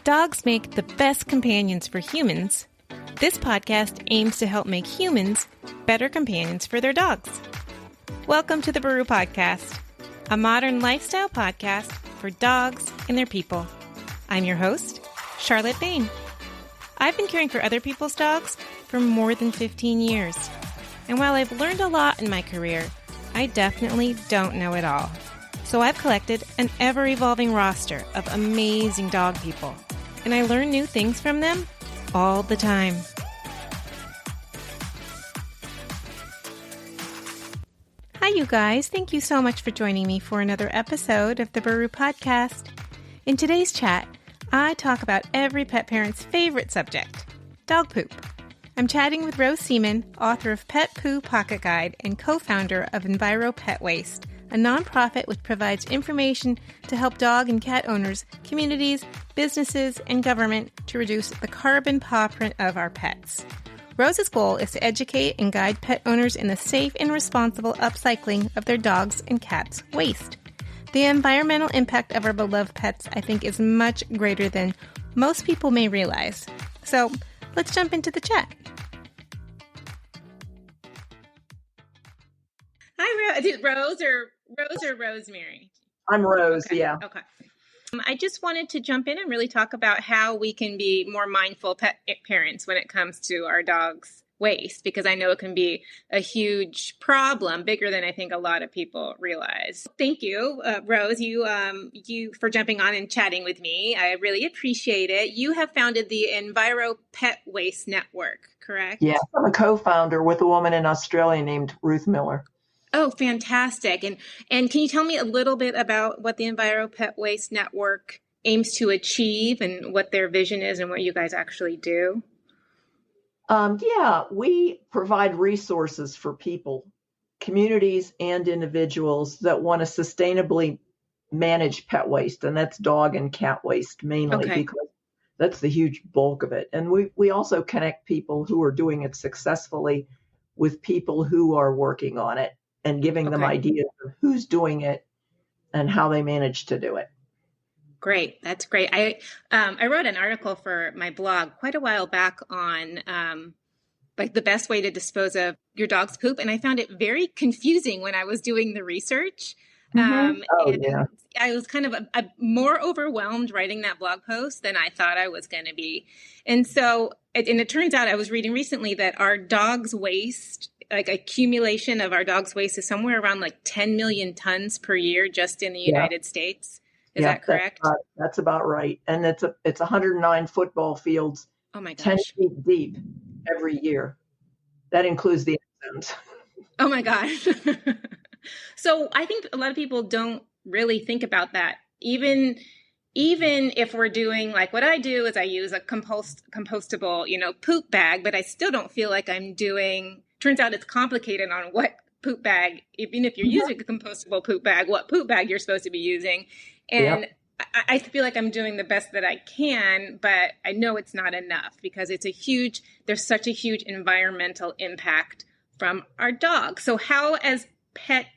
dogs make the best companions for humans, this podcast aims to help make humans better companions for their dogs. Welcome to the Enviro Podcast, a modern lifestyle podcast for dogs and their people. I'm your host, Charlotte Bain. I've been caring for other people's dogs for more than 15 years. And while I've learned a lot in my career, I definitely don't know it all. So I've collected an ever-evolving roster of amazing dog people. And I learn new things from them all the time. Hi, you guys. Thank you so much for joining me for another episode of the Enviro Podcast. In today's chat, I talk about every pet parent's favorite subject, dog poop. I'm chatting with Rose Seemann, author of Pet Poo Pocket Guide and co-founder of Enviro Pet Waste, a nonprofit which provides information to help dog and cat owners, communities, businesses, and government to reduce the carbon paw print of our pets. Rose's goal is to educate and guide pet owners in the safe and responsible upcycling of their dogs' and cats' waste. The environmental impact of our beloved pets, I think, is much greater than most people may realize. So, let's jump into the chat. Hi, Rose or Rosemary? I'm Rose, okay. Yeah. Okay. I just wanted to jump in and really talk about how we can be more mindful pet parents when it comes to our dogs' waste, because I know it can be a huge problem, bigger than I think a lot of people realize. Thank you, Rose, you for jumping on and chatting with me. I really appreciate it. You have founded the Enviro Pet Waste Network, correct? Yeah, I'm a co-founder with a woman in Australia named Ruth Miller. Oh, fantastic. And can you tell me a little bit about what the Enviro Pet Waste Network aims to achieve and what their vision is and what you guys actually do? We provide resources for people, communities, and individuals that want to sustainably manage pet waste, and that's dog and cat waste mainly, because that's the huge bulk of it. And we also connect people who are doing it successfully with people who are working on it and giving them ideas of who's doing it and how they manage to do it. Great. That's great. I wrote an article for my blog quite a while back on like the best way to dispose of your dog's poop. And I found it very confusing when I was doing the research. I was kind of more overwhelmed writing that blog post than I thought I was going to be. And so, it turns out I was reading recently that our dog's waste, like accumulation of our dog's waste, is somewhere around like 10 million tons per year just in the United States. Is that correct? That's about right. And it's 109 football fields, oh my gosh, 10 feet deep every year. That includes the end zones. Oh my gosh. So I think a lot of people don't really think about that. Even if we're doing, like what I do is I use a compostable, poop bag, but I still don't feel like I'm doing, turns out it's complicated on what poop bag, even if you're using a compostable poop bag, what poop bag you're supposed to be using. And I feel like I'm doing the best that I can, but I know it's not enough because there's such a huge environmental impact from our dogs. So how, as pet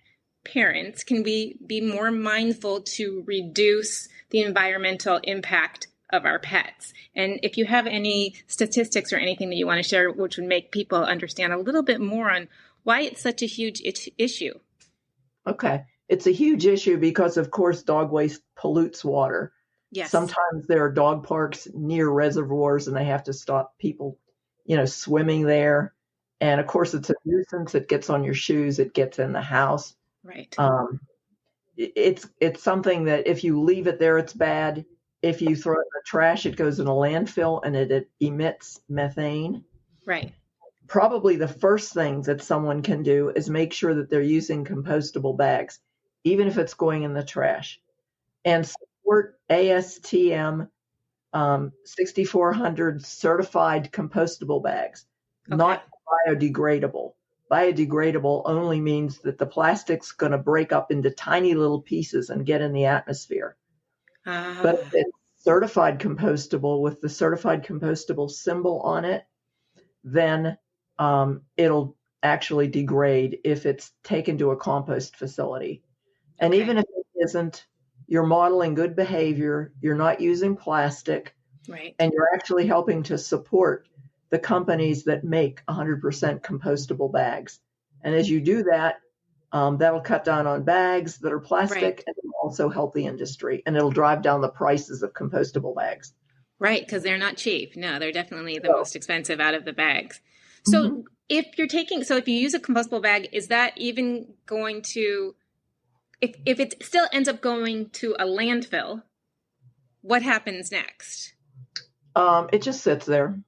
parents, can we be more mindful to reduce the environmental impact of our pets? And if you have any statistics or anything that you want to share, which would make people understand a little bit more on why it's such a huge issue. Okay. It's a huge issue because, of course, dog waste pollutes water. Yes. Sometimes there are dog parks near reservoirs and they have to stop people, swimming there. And of course, it's a nuisance. It gets on your shoes. It gets in the house. Right. It's something that if you leave it there, it's bad. If you throw it in the trash, it goes in a landfill and it emits methane. Right. Probably the first thing that someone can do is make sure that they're using compostable bags, even if it's going in the trash, and support ASTM 6400 certified compostable bags, not biodegradable. Biodegradable only means that the plastic's going to break up into tiny little pieces and get in the atmosphere. But if it's certified compostable with the certified compostable symbol on it, then it'll actually degrade if it's taken to a compost facility. And even if it isn't, you're modeling good behavior, you're not using plastic, Right. And you're actually helping to support the companies that make 100% compostable bags. And as you do that, that'll cut down on bags that are plastic, Right. and it'll also help the industry, and it'll drive down the prices of compostable bags. Right, because they're not cheap. No, they're definitely the So, most expensive out of the bags. mhm. So if you use a compostable bag, is that even going to, if it still ends up going to a landfill, what happens next? It just sits there.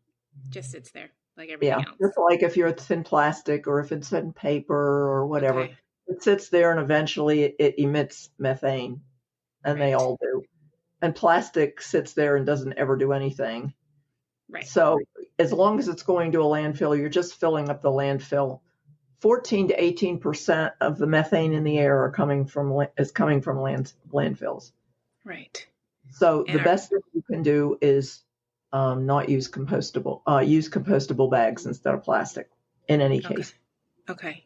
Just sits there like everything Yeah, else. just like if it's in plastic or if it's in paper or whatever, Okay. it sits there and eventually it emits methane, and they Right. all do. And plastic sits there and doesn't ever do anything. Right. So as long as it's going to a landfill, you're just filling up the landfill. 14 to 18% of the methane in the air is coming from landfills. Right. So the And our, best thing you can do is not use compostable bags instead of plastic in any okay. case. Okay.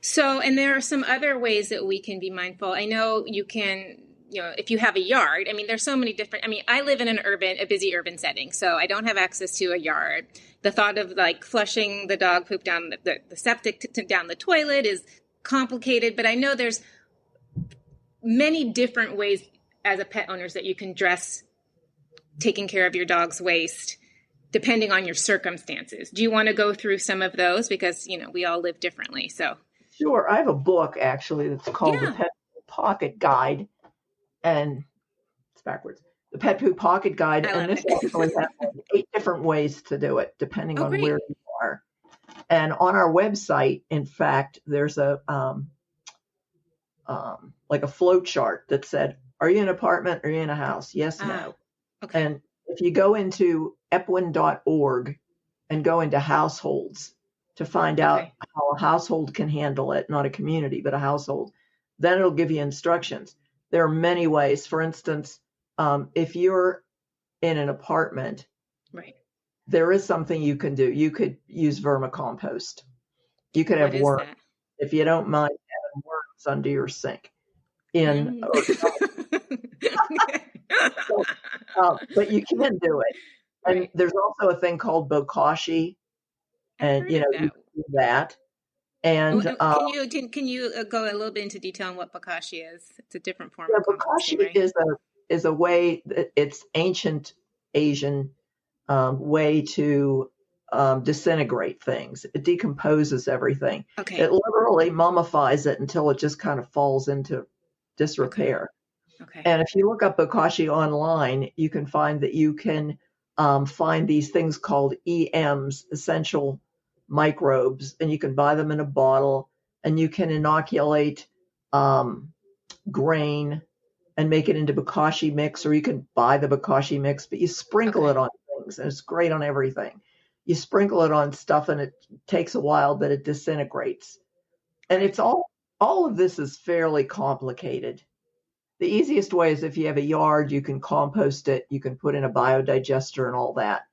So, and there are some other ways that we can be mindful. I know you can, if you have a yard, I mean, there's so many different, I mean, I live in a busy urban setting, so I don't have access to a yard. The thought of like flushing the dog poop down the septic down the toilet is complicated, but I know there's many different ways as a pet owners that you can dress taking care of your dog's waste depending on your circumstances. Do you want to go through some of those? Because, we all live differently. So, Sure, I have a book actually that's called the yeah, Pet Pocket Guide, and it's backwards. The Pet Poo Pocket Guide, I and love this actually it. has like 8 different ways to do it, depending Oh, on where great. you are. And on our website, in fact, there's like a flow chart that said, "Are you in an apartment? Are you in a house? Yes, Ah, no." okay. And if you go into epwin.org and go into households to find out Okay. how a household can handle it, not a community, but a household, then it'll give you instructions. There are many ways. For instance, if you're in an apartment, Right. there is something you can do. You could use vermicompost. You could have What is worms that? if you don't mind having worms under your sink. In Mm. or, but you can do it. And Right. there's also a thing called bokashi, I've and heard of you that. can do that. Oh, And can you go a little bit into detail on what bokashi is? It's a different form yeah, of composting, bokashi right? is a way. It's ancient Asian way to disintegrate things. It decomposes everything. It Okay. literally mummifies it until it just kind of falls into Okay. disrepair. Okay. And if you look up bokashi online, you can find that you can find these things called EMs, essential microbes, and you can buy them in a bottle, and you can inoculate um, grain and make it into bokashi mix, or you can buy the bokashi mix, but you sprinkle Okay. it on things, and it's great on everything. You sprinkle it on stuff, and it takes a while, but it disintegrates. And Right. it's all of this is fairly complicated. The easiest way is if you have a yard, you can compost it, you can put in a biodigester and all that.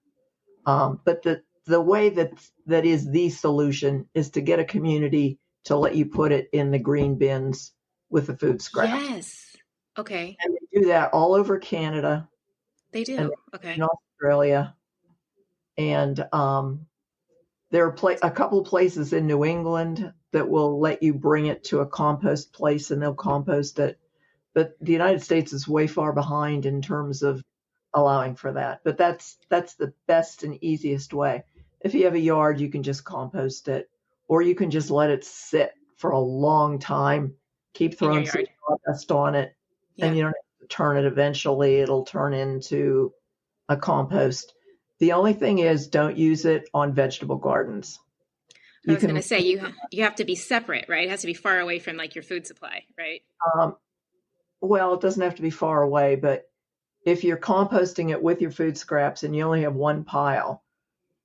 But the way that is the solution is to get a community to let you put it in the green bins with the food scraps. Yes. Okay. And they do that all over Canada They and do. in Okay. Australia. And there are a couple places in New England that will let you bring it to a compost place and they'll compost it. But the United States is way far behind in terms of allowing for that. But that's the best and easiest way. If you have a yard, you can just compost it, or you can just let it sit for a long time. Keep In your throwing some yard. sawdust on it, and Yeah. you don't have to turn it. Eventually, it'll turn into a compost. The only thing is, don't use it on vegetable gardens. I You was going to can, say you have to be separate, right? It has to be far away from like your food supply, right? um, well, it doesn't have to be far away, but if you're composting it with your food scraps and you only have one pile,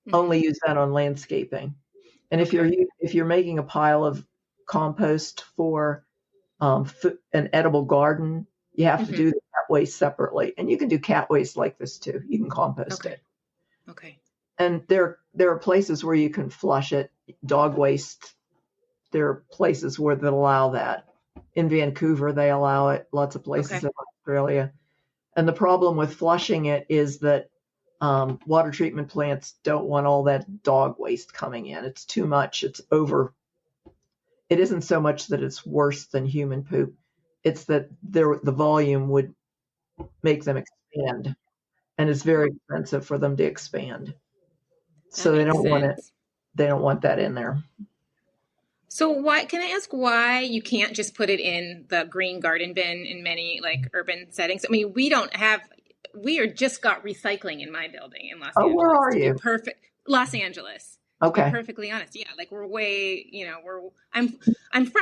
Hmm. only use that on landscaping. And Okay. if you're making a pile of compost for an edible garden, you have to Hmm. do the cat waste separately. And you can do cat waste like this too. You can compost Okay. it. Okay. And there are places where you can flush it. Dog waste. There are places where that allow that. In Vancouver, they allow it. Lots of places Okay. in Australia. And the problem with flushing it is that water treatment plants don't want all that dog waste coming in. It's too much. It's over. It isn't so much that it's worse than human poop. It's that the volume would make them expand, and it's very expensive for them to expand. That So they makes don't want it. sense. They don't want that in there. So why can I ask why you can't just put it in the green garden bin in many like urban settings? I mean, we are just got recycling in my building in Los Oh, where Angeles, are to be you? perfect. Los Angeles, to be Okay. perfectly honest. Yeah, like we're way, I'm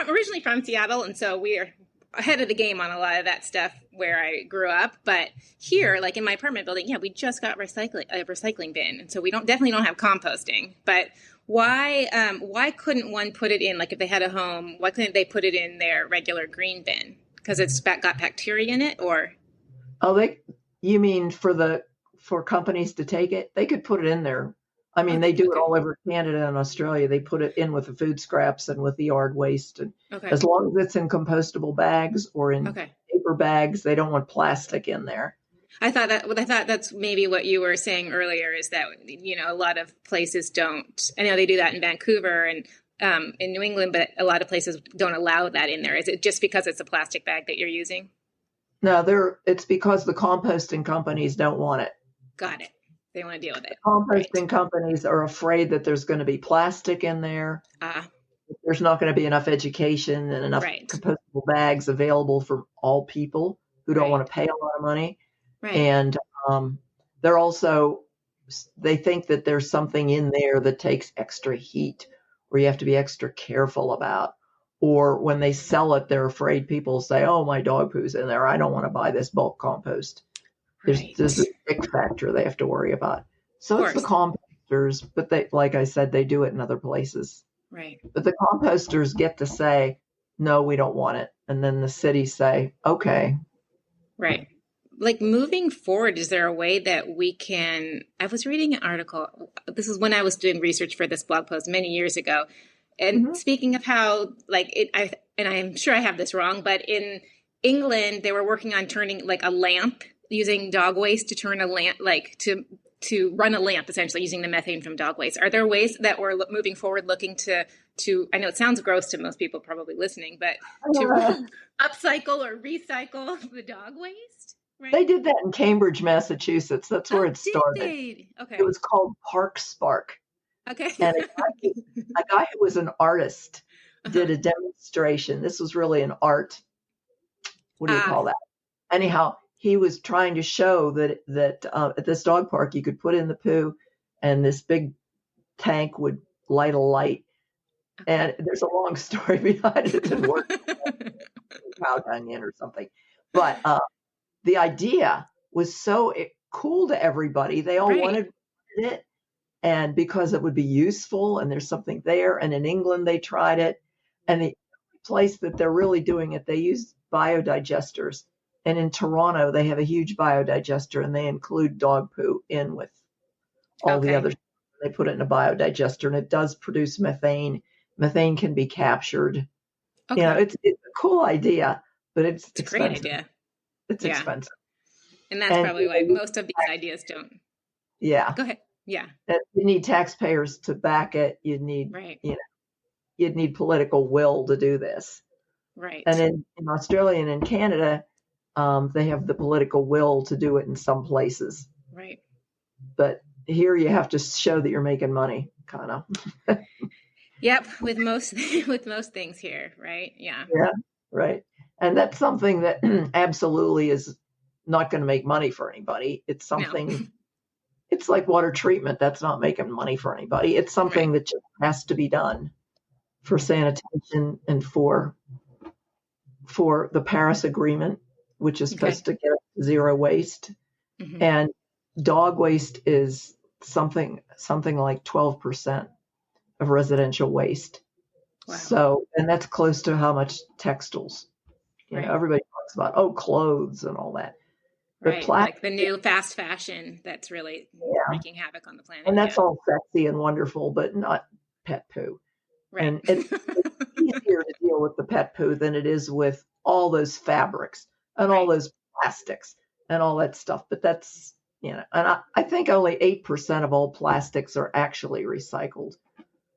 originally from Seattle, and so we are ahead of the game on a lot of that stuff where I grew up. But here, like in my apartment building, yeah, we just got a recycling bin, and so we definitely don't have composting. But why couldn't one put it in, like if they had a home, why couldn't they put it in their regular green bin? Because it's got bacteria in it, or Oh, you mean for companies to take it? They could put it in there. I mean, they okay, do it okay, all over Canada and Australia. They put it in with the food scraps and with the yard waste. And okay, as long as it's in compostable bags or in okay. paper bags, they don't want plastic in there. I thought that's maybe what you were saying earlier is that a lot of places don't. I know they do that in Vancouver and in New England, but a lot of places don't allow that in there. Is it just because it's a plastic bag that you're using? No, it's because the composting companies don't want it. Got it. They want to deal with it. Right. Composting companies are afraid that there's going to be plastic in there. There's not going to be enough education and enough Right. compostable bags available for all people who don't want to pay a lot of money. Right. And they think that there's something in there that takes extra heat or you have to be extra careful about. Or when they sell it, they're afraid people say, oh, my dog poo's in there. I don't want to buy this bulk compost. Right. There's a stick factor they have to worry about. So Of it's the course. composters, but like I said, they do it in other places. Right. But the composters get to say, no, we don't want it. And then the cities say, okay. Right. Like moving forward, is there a way that we can? I was reading an article. This is when I was doing research for this blog post many years ago. And speaking of how, and I'm sure I have this wrong, but in England, they were working on turning like a lamp using dog waste to turn a lamp, like to run a lamp, essentially using the methane from dog waste. Are there ways that we're moving forward looking to, I know it sounds gross to most people probably listening, but to upcycle or recycle the dog waste? Right? They did that in Cambridge, Massachusetts. That's where it started. Did they? Okay. It was called Park Spark. Okay. And a guy who was an artist did a demonstration. This was really an art. What do you call that? Anyhow, he was trying to show that at this dog park, you could put in the poo and this big tank would light a light. And there's a long story behind it. It didn't work. Cow onion or something. But the idea was so cool to everybody. They all wanted it. And because it would be useful and there's something there. And in England, they tried it. And the place that they're really doing it, they use biodigesters. And in Toronto, they have a huge biodigester and they include dog poo in with all the other. They put it in a biodigester and it does produce methane. Methane can be captured. Okay. It's a cool idea, but it's expensive. A great idea. It's expensive. And that's probably why most of these ideas don't. Yeah. Go ahead. Yeah. You need taxpayers to back it. You'd need, you'd need political will to do this. Right. And in Australia and in Canada, they have the political will to do it in some places. Right. But here you have to show that you're making money, kind of. Yep. With most things here, right? Yeah. Yeah. Right. And that's something that absolutely is not going to make money for anybody. It's something. No. It's like water treatment. That's not making money for anybody. It's something that just has to be done for sanitation and for the Paris Agreement, which is supposed to get zero waste. Mm-hmm. And dog waste is something like 12% of residential waste. Wow. So, and that's close to how much textiles. You know, everybody talks about, clothes and all that. Right, like the new fast fashion that's really wreaking havoc on the planet. And that's all sexy and wonderful, but not pet poo. Right. And it's easier to deal with the pet poo than it is with all those fabrics and all those plastics and all that stuff. But that's I think only 8% of all plastics are actually recycled.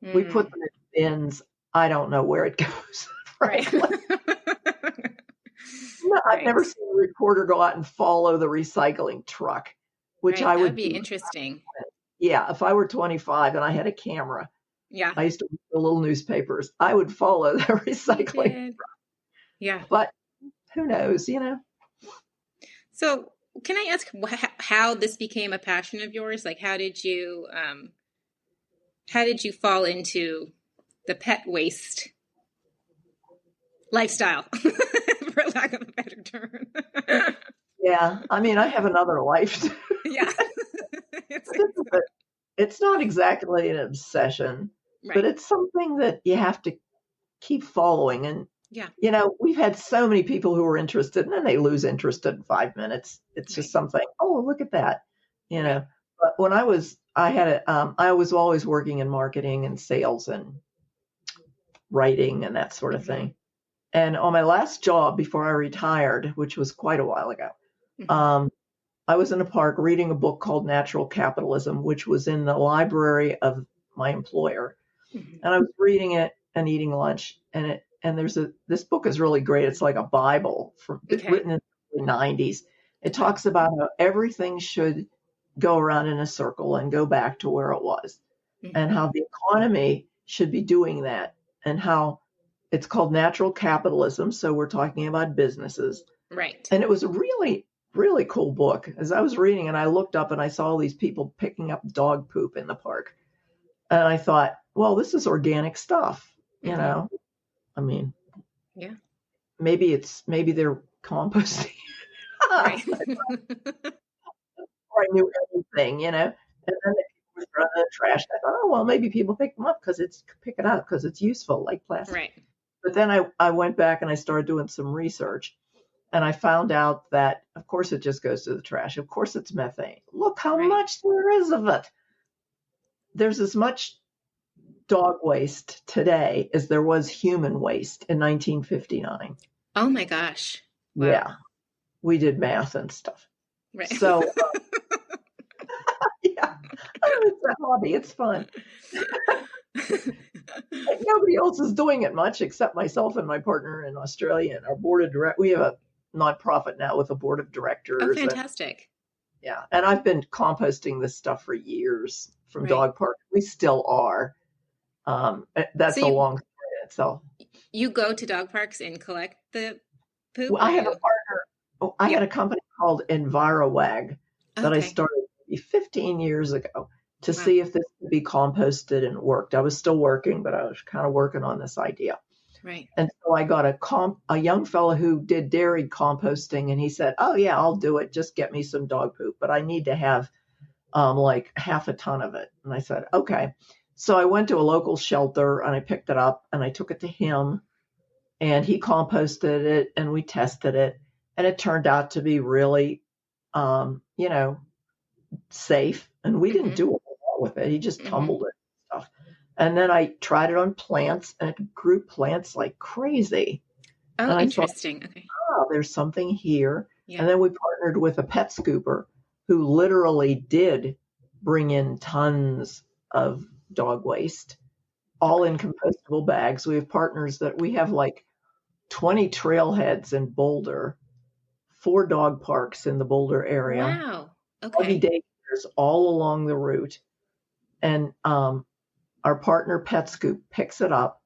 We put them in bins. I don't know where it goes, Right. frankly. No, I've Right. never seen a reporter go out and follow the recycling truck, which Right. I That would would be do. interesting. Yeah, if I were 25 and I had a camera, Yeah. I used to read the little newspapers, I would follow the You recycling. did. Yeah. But who knows, So, can I ask how this became a passion of yours? Like, how did you fall into the pet waste lifestyle, for lack of a better term? Yeah, I mean, I have another life. Yeah. It's not exactly an obsession, but Right. it's something that you have to keep following. And, Yeah. we've had so many people who are interested and then they lose interest in 5 minutes. It's just Right. something, oh, look at that, Right. But when I was always working in marketing and sales and writing and that sort of Mm-hmm. thing. And on my last job before I retired, which was quite a while ago, Mm-hmm. um, I was in a park reading a book called Natural Capitalism, which was in the library of my employer. Mm-hmm. And I was reading it and eating lunch, and this book is really great. It's like a Bible Okay. written in the 90s. It Okay. talks about how everything should go around in a circle and go back to where it was, and Mm-hmm. how the economy should be doing that, and how it's called natural capitalism. So we're talking about businesses. Right. And it was a really, really cool book. As I was reading and I looked up and I saw all these people picking up dog poop in the park. And I thought, well, this is organic stuff, Mm-hmm. I mean, Yeah. maybe they're composting. Right. Or I knew everything. And then the people were throwing in the trash. I thought, oh well, maybe people pick them up pick it up because it's useful, like plastic. Right. But then I went back and I started doing some research. And I found out that, of course, it just goes to the trash. Of course, it's methane. Look how Right. much there is of it. There's as much dog waste today as there was human waste in 1959. Oh my gosh. Wow. Yeah, we did math and stuff. Right. So, yeah, it's a hobby. It's fun. Nobody else is doing it much except myself and my partner in Australia and our board of directors. We have a nonprofit now with a board of Oh, directors. And fantastic. yeah, and I've been composting this stuff for years from Right. dog parks. We still are. So That's a long story in itself. you go to dog parks and collect the poop, Well, or I have a you? partner. I had Yeah. a company called Enviro that I Okay. started maybe 15 years ago to Wow. see if this could be composted and worked. I was still working, but I was kind of working on this idea. Right. And so I got a young fellow who did dairy composting, and he said, "Oh yeah, I'll do it. Just get me some dog poop, but I need to have like half a ton of it." And I said, "Okay." So I went to a local shelter and I picked it up and I took it to him, and he composted it and we tested it, and it turned out to be really, um, you know, safe. And we didn't Mm-hmm. do a whole lot with it. He just Mm-hmm. tumbled it and stuff. And then I tried it on plants, and it grew plants like crazy. Oh, And I thought, interesting. Okay. oh, there's something here. Yeah. And then we partnered with a pet scooper who literally did bring in tons of dog waste, all in Okay. compostable bags. We have partners that we have like 20 trailheads in Boulder, 4 dog parks in the Boulder area, Wow. doggy Okay. daycares all along the route. And our partner Pet Scoop picks it up,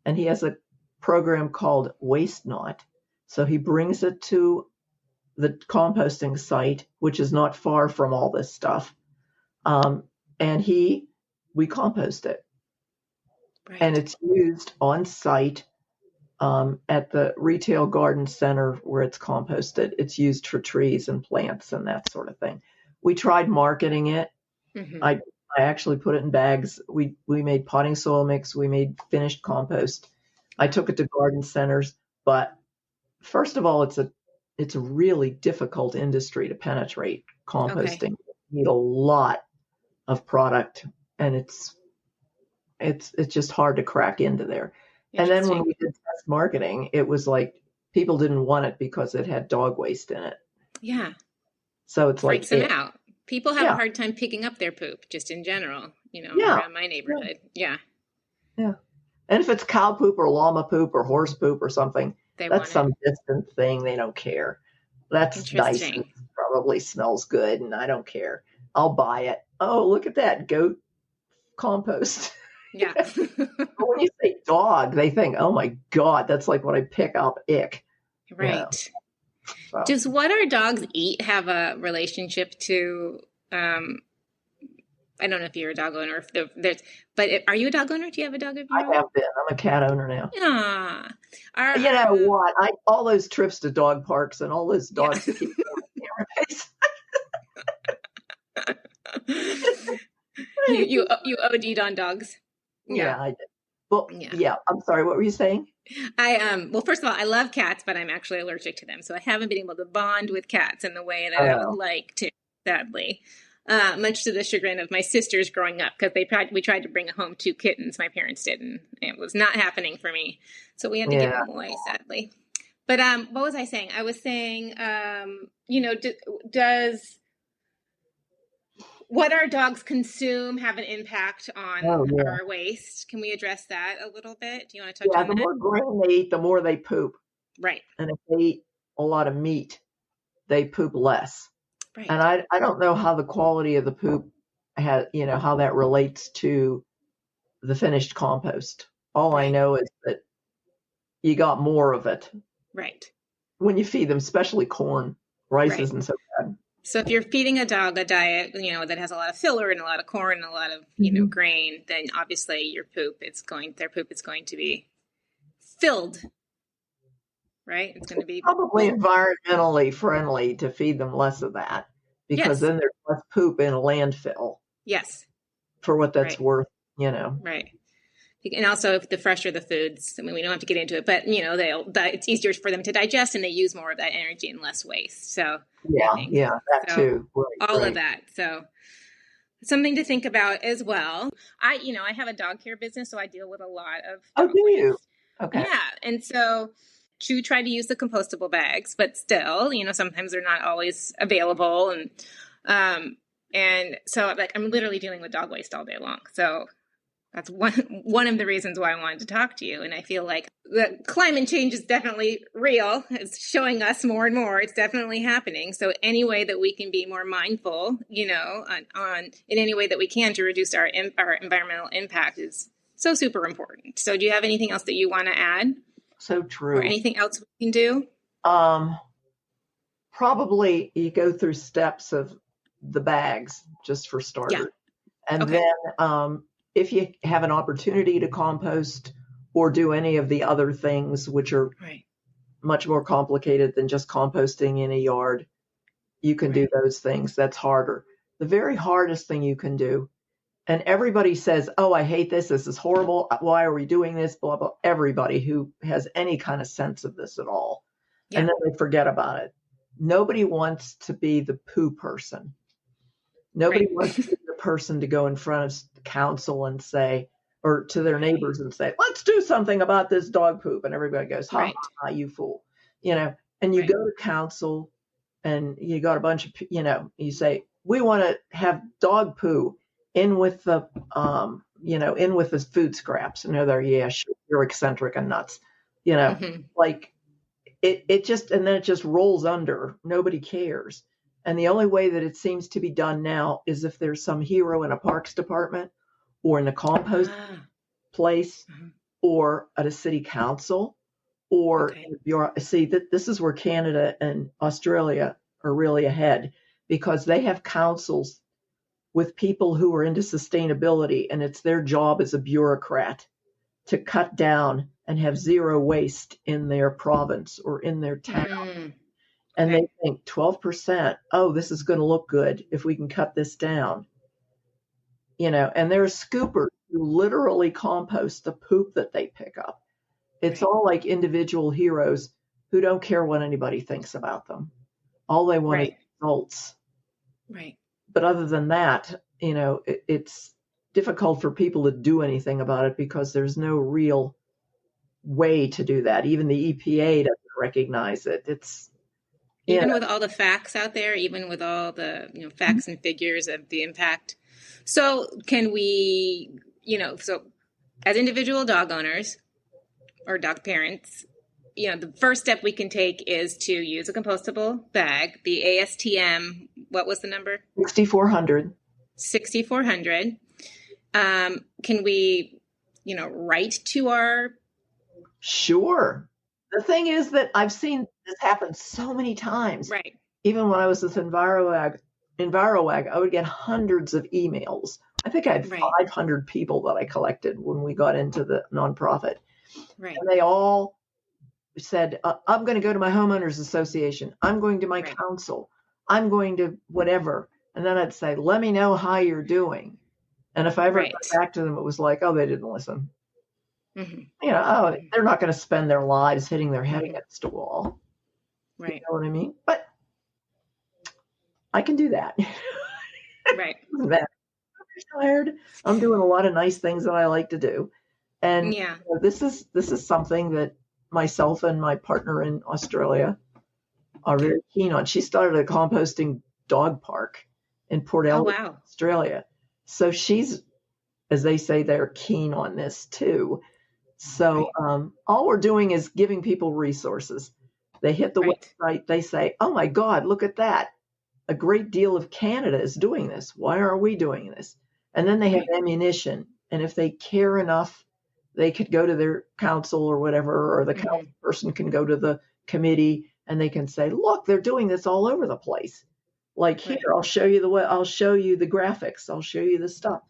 and he has a program called Waste Not. So he brings it to the composting site, which is not far from all this stuff. And we compost it, and Right. it's used on site at the retail garden center where it's composted. It's used for trees and plants and that sort of thing. We tried marketing it. Mm-hmm. I actually put it in bags. We made potting soil mix. We made finished compost. I took it to garden centers, but first of all, it's a really difficult industry to penetrate, Okay. composting. You need a lot of product, and it's just hard to crack into there. And then when Interesting. we did test marketing, it was like people didn't want it because it had dog waste in it. Yeah. So it's like Freaks them out. People have a Yeah. hard time picking up their poop, just in general, Yeah. around my neighborhood. Yeah, Yeah. And if it's cow poop or llama poop or horse poop or something, they that's want it. some distant thing. They don't care. That's nice and Interesting. probably smells good, and I don't care. I'll buy it. Oh, look at that goat compost. Yeah. But when you say dog, they think, oh my God, that's like what I pick up. Ick. Right. So. Does what our dogs eat have a relationship to, I don't know if you're a dog owner, if there's, but are you a dog owner? Do you have a dog of your I own? have been. I'm a cat owner now. Yeah. Our, You know what? All those trips to dog parks and all those yeah. dogs that keep going on You OD'd on dogs. Yeah. Yeah, I did. Well, Yeah. yeah. I'm sorry. What were you saying? Well, first of all, I love cats, but I'm actually allergic to them. So I haven't been able to bond with cats in the way that I would like to, sadly. Much to the chagrin of my sisters growing up, because we tried to bring home 2 kittens. My parents did, and it was not happening for me. So we had to give them away, sadly. But what was I saying? I was saying, does what our dogs consume have an impact on our waste? Can we address that a little bit? Do you want to touch on the that? more grain they eat, the more they poop. Right. And if they eat a lot of meat, they poop less. Right. And I don't know how the quality of the poop how that relates to the finished compost. All I know is that you got more of it. Right. When you feed them, especially corn, rice isn't so bad. So if you're feeding a dog a diet, that has a lot of filler and a lot of corn and a lot of, grain, then obviously their poop is going to be filled. Right? It's going to be probably environmentally friendly to feed them less of that, because then there's less poop in a landfill. Yes. For what that's worth, Right. And also, if the fresher the foods, I mean, we don't have to get into it, but it's easier for them to digest, and they use more of that energy and less waste. So that too. All of that. So something to think about as well. I have a dog care business, so I deal with a lot of dog do waste. you? Okay. Yeah, and so to try to use the compostable bags, but still, sometimes they're not always available, and so I'm literally dealing with dog waste all day long. So that's one of the reasons why I wanted to talk to you. And I feel like the climate change is definitely real. It's showing us more and more. It's definitely happening. So any way that we can be more mindful, on in any way that we can to reduce our environmental impact is so super important. So do you have anything else that you want to add? So true. Or anything else we can do? Probably you go through steps of the bags, just for starters. Yeah. And then if you have an opportunity to compost or do any of the other things, which are much more complicated than just composting in a yard, you can do those things. That's harder. The very hardest thing you can do, and everybody says, oh, I hate this. This is horrible. Why are we doing this? Blah, blah. Everybody who has any kind of sense of this at all. Yeah. And then they forget about it. Nobody wants to be the poo person. Nobody wants to be the person to go in front of the council and say, or to their neighbors and say, let's do something about this dog poop. And everybody goes, ha, ha, you fool. And you go to council and you got a bunch of, you say, we want to have dog poo in with the, in with the food scraps. And they're, sure, you're eccentric and nuts, like it just, and then it just rolls under. Nobody cares. And the only way that it seems to be done now is if there's some hero in a parks department or in a compost place or at a city council or see that this is where Canada and Australia are really ahead, because they have councils with people who are into sustainability, and it's their job as a bureaucrat to cut down and have zero waste in their province or in their town. And they think 12%, oh, this is going to look good if we can cut this down. And there are scoopers who literally compost the poop that they pick up. It's all like individual heroes who don't care what anybody thinks about them. All they want is results. Right. But other than that, it's difficult for people to do anything about it because there's no real way to do that. Even the EPA doesn't recognize it. Even with all the facts out there, even with all the facts and figures of the impact. So can we, so as individual dog owners or dog parents, the first step we can take is to use a compostable bag. The ASTM, what was the number? 6,400. 6,400. Can we, write to our... Sure. The thing is that I've seen this happen so many times. Right. Even when I was with EnviroWag, I would get hundreds of emails. I think I had 500 people that I collected when we got into the nonprofit. Right. And they all said, I'm going to go to my homeowners association. I'm going to my council. I'm going to whatever. And then I'd say, let me know how you're doing. And if I ever got back to them, it was like, oh, they didn't listen. Mm-hmm. They're not going to spend their lives hitting their head against a wall. Right. You know what I mean? But I can do that. Right. I'm tired. I'm doing a lot of nice things that I like to do. And this is something that myself and my partner in Australia are very keen on. She started a composting dog park in Port Elliot, Australia. So she's, as they say, they're keen on this too. So all we're doing is giving people resources. They hit the website, they say, oh my God, look at that. A great deal of Canada is doing this. Why are we doing this? And then they have ammunition. And if they care enough, they could go to their council or whatever, or the council person can go to the committee and they can say, look, they're doing this all over the place. Like here, I'll show you the graphics. I'll show you the stuff.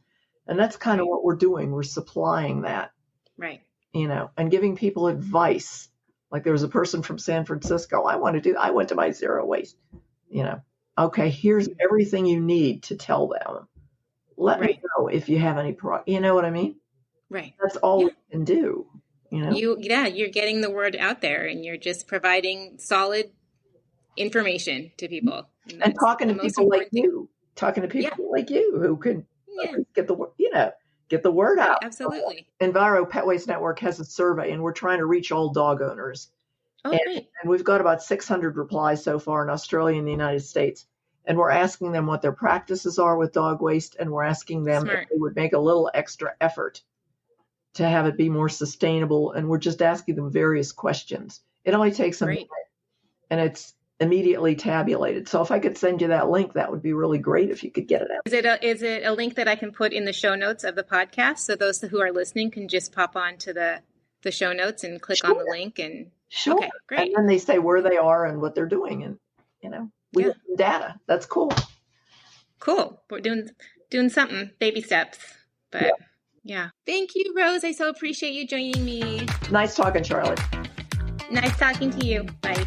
And that's kind of what we're doing. We're supplying that. Right. And giving people advice. Like there was a person from San Francisco. I went to my zero waste, okay, here's everything you need to tell them. Let me know if you have any you know what I mean? Right. That's all we can do. You're getting the word out there and you're just providing solid information to people. And talking to people like you. Talking to people like you who can get the word out. Absolutely. Enviro Pet Waste Network has a survey, and we're trying to reach all dog owners. Oh, great. And we've got about 600 replies so far in Australia and the United States. And we're asking them what their practices are with dog waste, and we're asking them if they would make a little extra effort to have it be more sustainable. And we're just asking them various questions. It only takes a minute, and it's immediately tabulated. So if I could send you that link, that would be really great if you could get it out. Is it a link that I can put in the show notes of the podcast so those who are listening can just pop on to the show notes and click on the link? And okay, great. And then they say where they are and what they're doing, and we have some data. That's cool. We're doing something, baby steps, but Thank you, Rose. I so appreciate you joining me. Nice talking, Charlotte. Nice talking to you. Bye.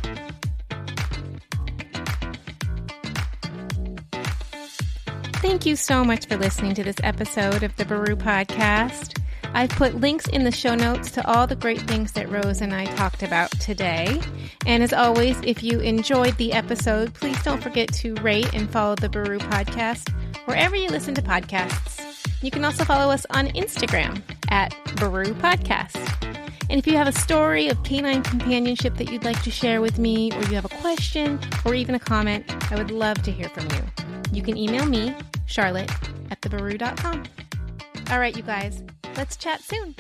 Thank you so much for listening to this episode of the Baru Podcast. I've put links in the show notes to all the great things that Rose and I talked about today. And as always, if you enjoyed the episode, please don't forget to rate and follow the Baru Podcast wherever you listen to podcasts. You can also follow us on Instagram at Baru Podcast. And if you have a story of canine companionship that you'd like to share with me, or you have a question or even a comment, I would love to hear from you. You can email me, Charlotte, at thebaru.com. All right, you guys, let's chat soon.